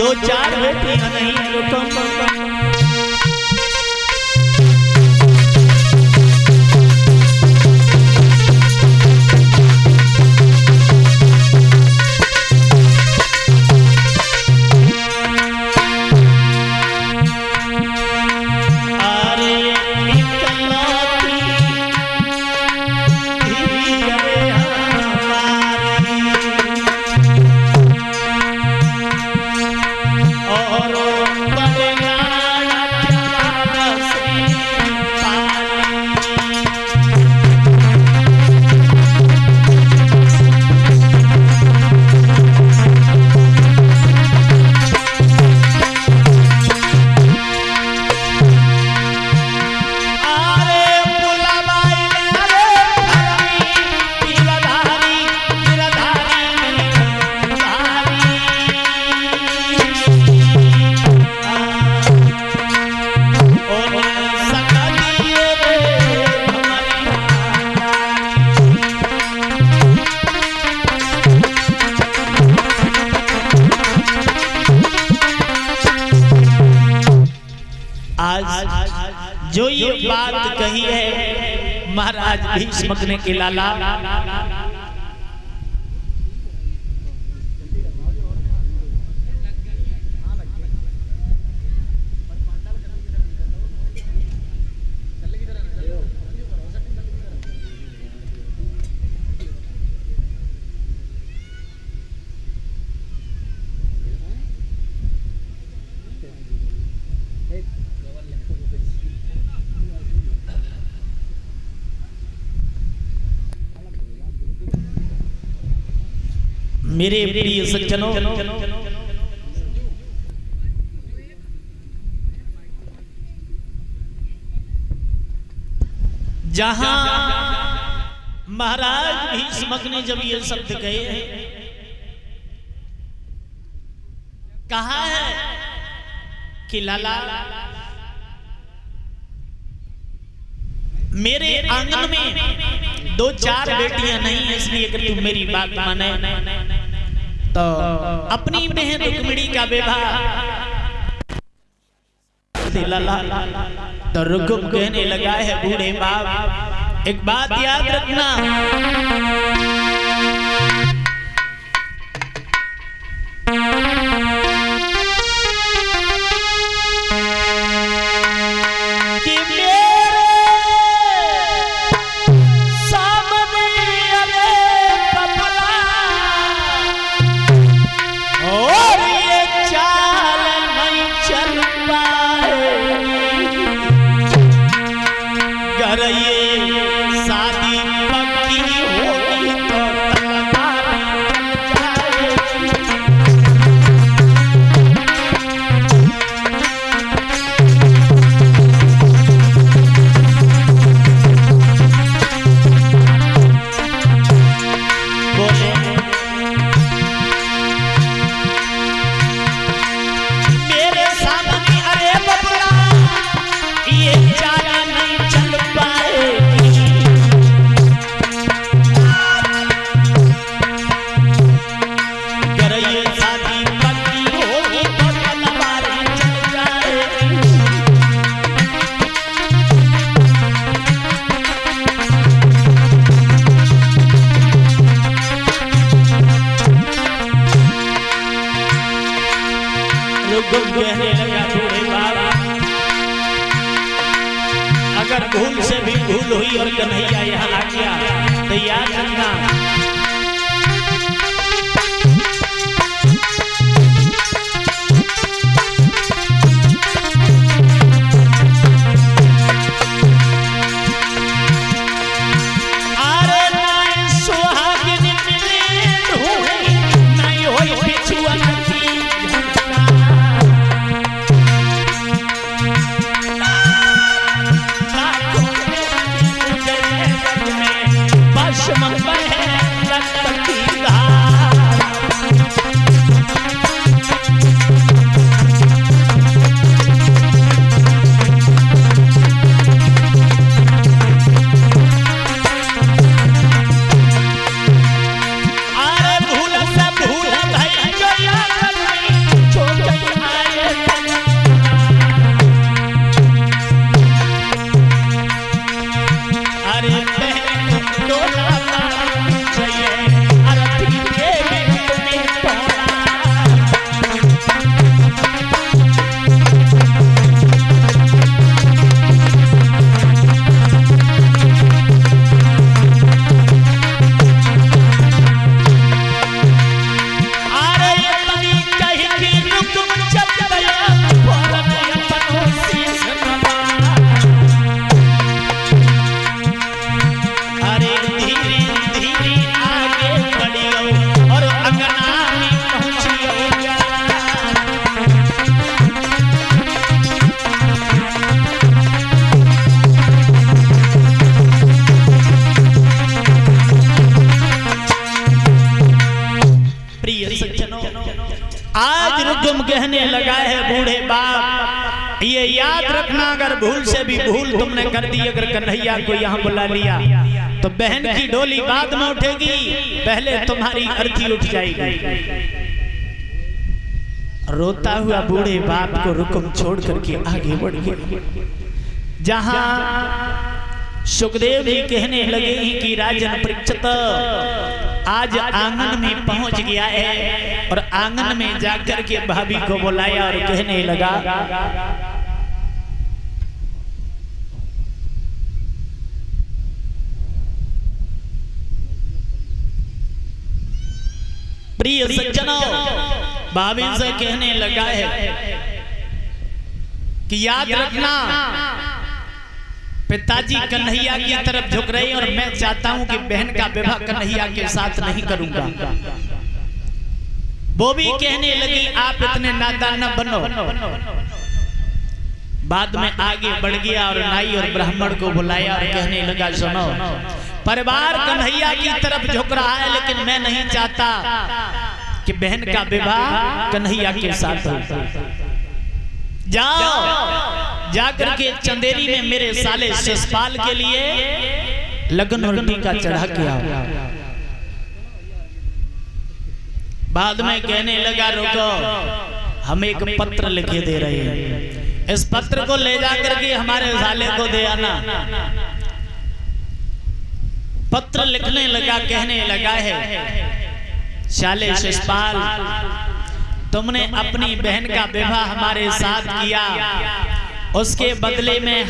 दो चार बेटियां नहीं रुकम जो ये बात कही है महाराज भीष्म ने के लाला मेरे प्रिय सज्जनों, जहां महाराज भीष्म ने जब ये शब्द कहे कहा है कि लाला मेरे आंगन में दो चार बेटियां नहीं है, इसलिए कि तुम मेरी बात माने तो अपनी बहन रुक्मिणी का विवाह तो रुकुम कहने लगा है बूढ़े बाप एक बात याद रखना, अगर भूल से भी भूल हुई और कन्हैया यहाँ आ गया तो याद रखना मंगल है आज रुकुम कहने लगा है बूढ़े बाप, ये याद रखना अगर भूल से भी भूल तुमने कर दी, अगर कन्हैया को यहाँ बुला लिया तो बहन की डोली बाद में उठेगी, पहले तुम्हारी अर्थी उठ जाएगी। रोता हुआ बूढ़े बाप को रुकुम छोड़ करके आगे बढ़ गया। जहां सुखदेव जी कहने लगे कि राजन परीक्षित आज आंगन में पहुंच गया है, और आंगन में जाकर के भाभी को बुलाया और कहने लगा, प्रिय सज्जनों, भाभी से कहने लगा है कि याद रखना पिताजी कन्हैया की तरफ झुक रहे और मैं चाहता हूं कि बहन का विवाह कन्हैया के साथ नहीं करूंगा। वो भी कहने लगी आप इतने नादान न बनो। बाद में आगे बढ़ गया और नाई और ब्राह्मण को बुलाया और कहने लगा सुनो, परिवार कन्हैया की तरफ झुक रहा है, लेकिन मैं नहीं चाहता कि बहन का विवाह कन्हैया के साथ हो। जाओ जाकर के चंदेरी में मेरे साले शिषपाल के लिए लगन और टीका चढ़ा के आओ। बाद में कहने लगा रुको, हम एक पत्र लिखे दे रहे हैं, इस पत्र को ले जाकर के हमारे साले को दे आना। पत्र लिखने लगा, कहने लगा है साले शिषपाल, तुमने अपनी बहन का विवाह हमारे साथ किया, उसके बदले में